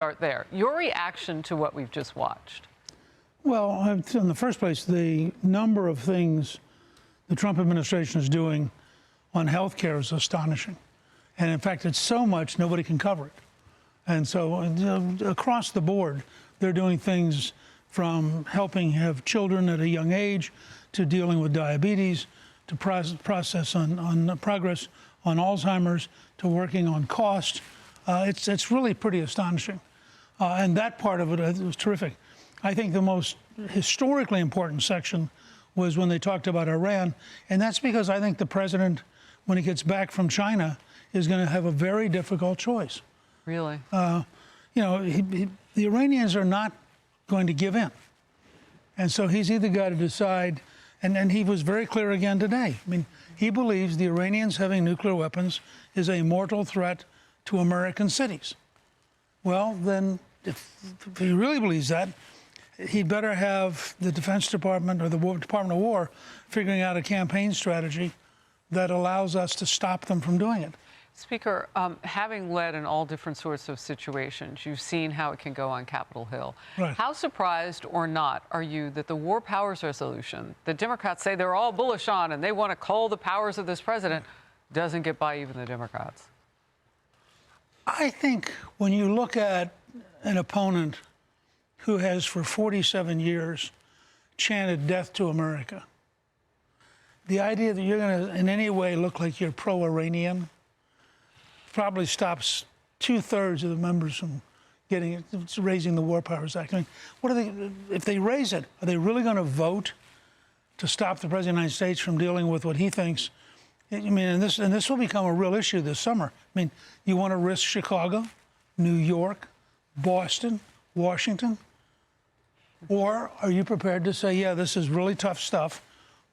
Start there. Your reaction to what we've just watched? Well, in the first place, the number of things the Trump administration is doing on health care is astonishing. And in fact, it's so much nobody can cover it. And so across the board, they're doing things from helping have children at a young age to dealing with diabetes to progress on Alzheimer's to working on cost. It's really pretty astonishing. And that part of it was terrific. I think the most historically important section was when they talked about Iran. And that's because I think the president, when he gets back from China, is going to have a very difficult choice. Really? The Iranians are not going to give in. And so he's either got to decide, and he was very clear again today. I mean, he believes the Iranians having nuclear weapons is a mortal threat to American cities. Well, then, if he really believes that, he'd better have the Defense Department or the Department of War figuring out a campaign strategy that allows us to stop them from doing it. Speaker, having led in all different sorts of situations, you've seen how it can go on Capitol Hill. Right. How surprised or not are you that the War Powers Resolution, the Democrats say they're all bullish on and they want to cull the powers of this president, doesn't get by even the Democrats? I think when you look at an opponent who has for 47 years chanted death to America, the idea that you're going to in any way look like you're pro-Iranian probably stops 2/3 of the members from raising the War Powers Act. I mean, what are they, if they raise it, are they really going to vote to stop the President of the United States from dealing with what he thinks? I mean, and this will become a real issue this summer. I mean, you want to risk Chicago, New York, Boston, Washington? Or are you prepared to say, yeah, this is really tough stuff,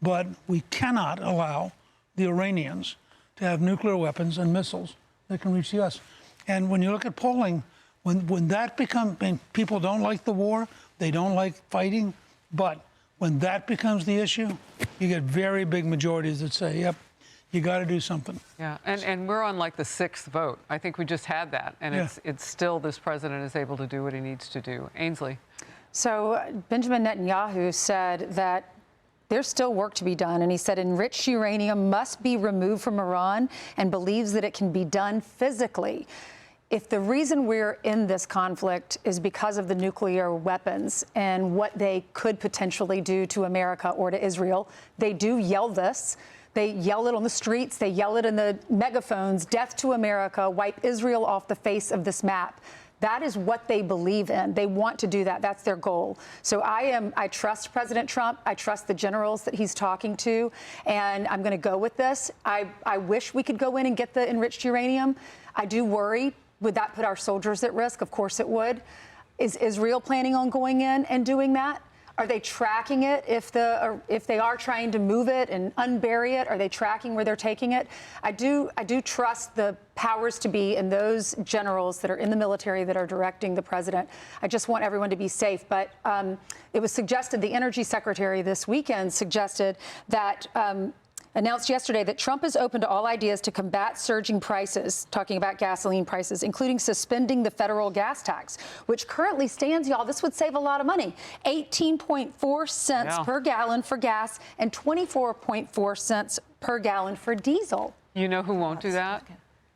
but we cannot allow the Iranians to have nuclear weapons and missiles that can reach the U.S.? And when you look at polling, when that becomes, people don't like the war, they don't like fighting, but when that becomes the issue, you get very big majorities that say, yep, you got to do something. Yeah, and we're on like the 6th vote. I think we just had that, and yeah. It's still this president is able to do what he needs to do. Ainsley. So Benjamin Netanyahu said that there's still work to be done, and he said enriched uranium must be removed from Iran and believes that it can be done physically. If the reason we're in this conflict is because of the nuclear weapons and what they could potentially do to America or to Israel, they do yell this. They yell it on the streets. They yell it in the megaphones, death to America, wipe Israel off the face of this map. That is what they believe in. They want to do that. That's their goal. So I trust President Trump. I trust the generals that he's talking to, and I'm going to go with this. I wish we could go in and get the enriched uranium. I do worry. Would that put our soldiers at risk? Of course it would. Is Israel planning on going in and doing that? Are they tracking it? If they are trying to move it and unbury it, are they tracking where they're taking it? I do trust the powers to be and those generals that are in the military that are directing the president. I just want everyone to be safe. But it was suggested, the energy secretary this weekend suggested that announced yesterday that Trump is open to all ideas to combat surging prices, talking about gasoline prices, including suspending the federal gas tax, which currently stands, y'all, this would save a lot of money, 18.4 cents per gallon for gas and 24.4 cents per gallon for diesel. You know who won't do that?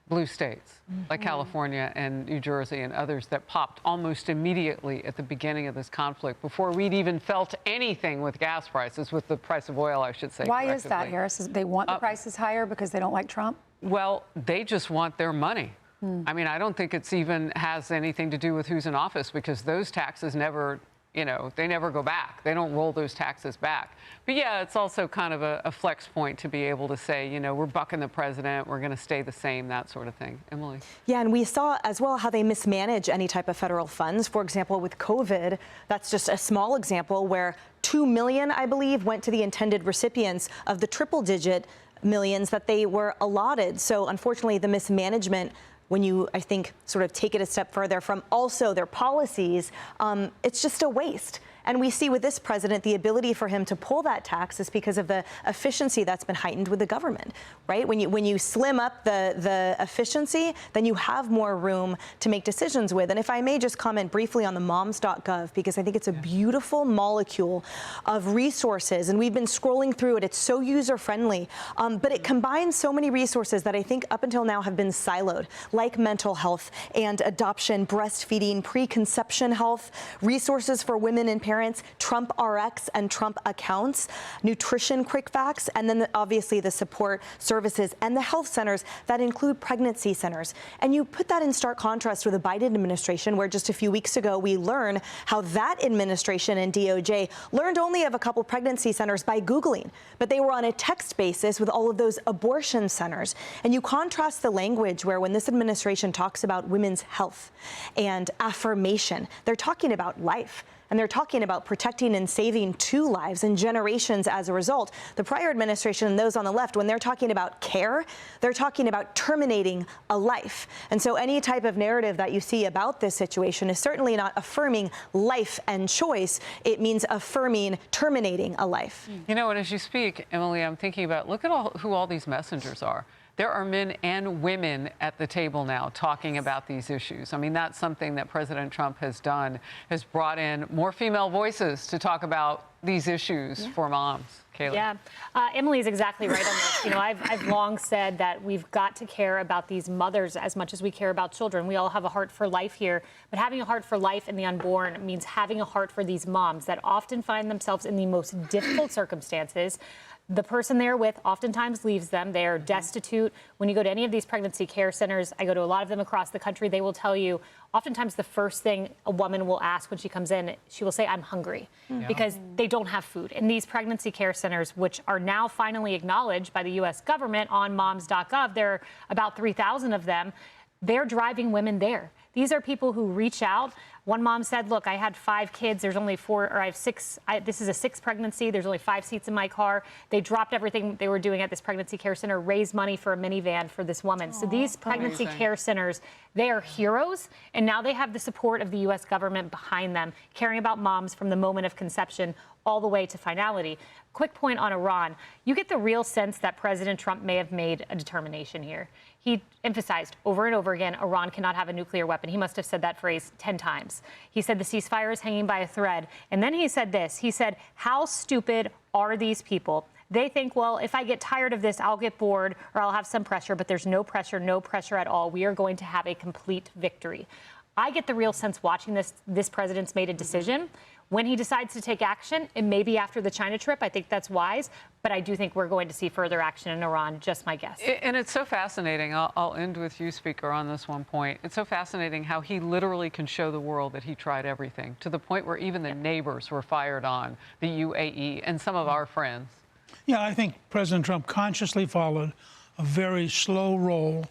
Blue states, like California and New Jersey and others that popped almost immediately at the beginning of this conflict before we'd even felt anything with gas prices, with the price of oil, I should say. Why is that, Harris? They want the prices higher because they don't like Trump? Well, they just want their money. I mean, I don't think it's even has anything to do with who's in office, because those taxes never, they never go back. They don't roll those taxes back. But yeah, it's also kind of a flex point to be able to say, we're bucking the president, we're going to stay the same, that sort of thing. Emily? Yeah, and we saw as well how they mismanage any type of federal funds. For example, with COVID, that's just a small example where $2 million, I believe, went to the intended recipients of the triple-digit millions that they were allotted. So unfortunately, the mismanagement, when you, I think, sort of take it a step further from also their policies, it's just a waste. And we see with this president, the ability for him to pull that tax is because of the efficiency that's been heightened with the government, right? When you slim up the efficiency, then you have more room to make decisions with. And if I may just comment briefly on the moms.gov, because I think it's a beautiful molecule of resources. And we've been scrolling through it. It's so user-friendly, but it combines so many resources that I think up until now have been siloed, like mental health and adoption, breastfeeding, preconception health, resources for women and parents, Trump RX and Trump accounts, nutrition quick facts, and then obviously the support services and the health centers that include pregnancy centers. And you put that in stark contrast with the Biden administration, where just a few weeks ago we learned how that administration and DOJ learned only of a couple pregnancy centers by Googling, but they were on a text basis with all of those abortion centers. And you contrast the language where when this administration talks about women's health and affirmation, they're talking about life. And they're talking about protecting and saving 2 lives and generations as a result. The prior administration and those on the left, when they're talking about care, they're talking about terminating a life. And so any type of narrative that you see about this situation is certainly not affirming life and choice. It means affirming terminating a life. You know, and as you speak, Emily, I'm thinking about, look at who all these messengers are. There are men and women at the table now talking about these issues. I mean, that's something that President Trump has done, has brought in more female voices to talk about these issues for moms. Kaylee. Yeah, Emily is exactly right on this. You know, I've long said that we've got to care about these mothers as much as we care about children. We all have a heart for life here, but having a heart for life in the unborn means having a heart for these moms that often find themselves in the most difficult circumstances. The person they're with oftentimes leaves them. They're destitute. When you go to any of these pregnancy care centers, I go to a lot of them across the country, they will tell you oftentimes the first thing a woman will ask when she comes in, she will say, I'm hungry, because they don't have food. And these pregnancy care centers, which are now finally acknowledged by the U.S. government on moms.gov, there are about 3,000 of them, they're driving women there. These are people who reach out. One mom said, look, I had 5 kids. There's only 4, or I have 6. This is a 6th pregnancy. There's only 5 seats in my car. They dropped everything they were doing at this pregnancy care center, raised money for a minivan for this woman. So these pregnancy care centers, they are heroes. And now they have the support of the U.S. government behind them, caring about moms from the moment of conception all the way to finality. Quick point on Iran. You get the real sense that President Trump may have made a determination here. He emphasized over and over again, Iran cannot have a nuclear weapon. He must have said that phrase 10 times. He said the ceasefire is hanging by a thread. And then he said this. He said, how stupid are these people? They think, well, if I get tired of this, I'll get bored or I'll have some pressure, but there's no pressure at all. We are going to have a complete victory. I get the real sense watching this president's made a decision. When he decides to take action, it may be after the China trip. I think that's wise. But I do think we're going to see further action in Iran, just my guess. And it's so fascinating. I'll end with you, Speaker, on this one point. It's so fascinating how he literally can show the world that he tried everything, to the point where even the neighbors were fired on, the UAE and some of our friends. Yeah, I think President Trump consciously followed a very slow roll,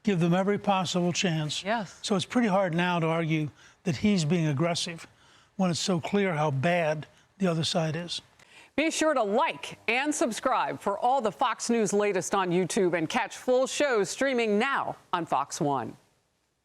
give them every possible chance. Yes. So it's pretty hard now to argue that he's being aggressive when it's so clear how bad the other side is. Be sure to like and subscribe for all the Fox News latest on YouTube, and catch full shows streaming now on Fox One.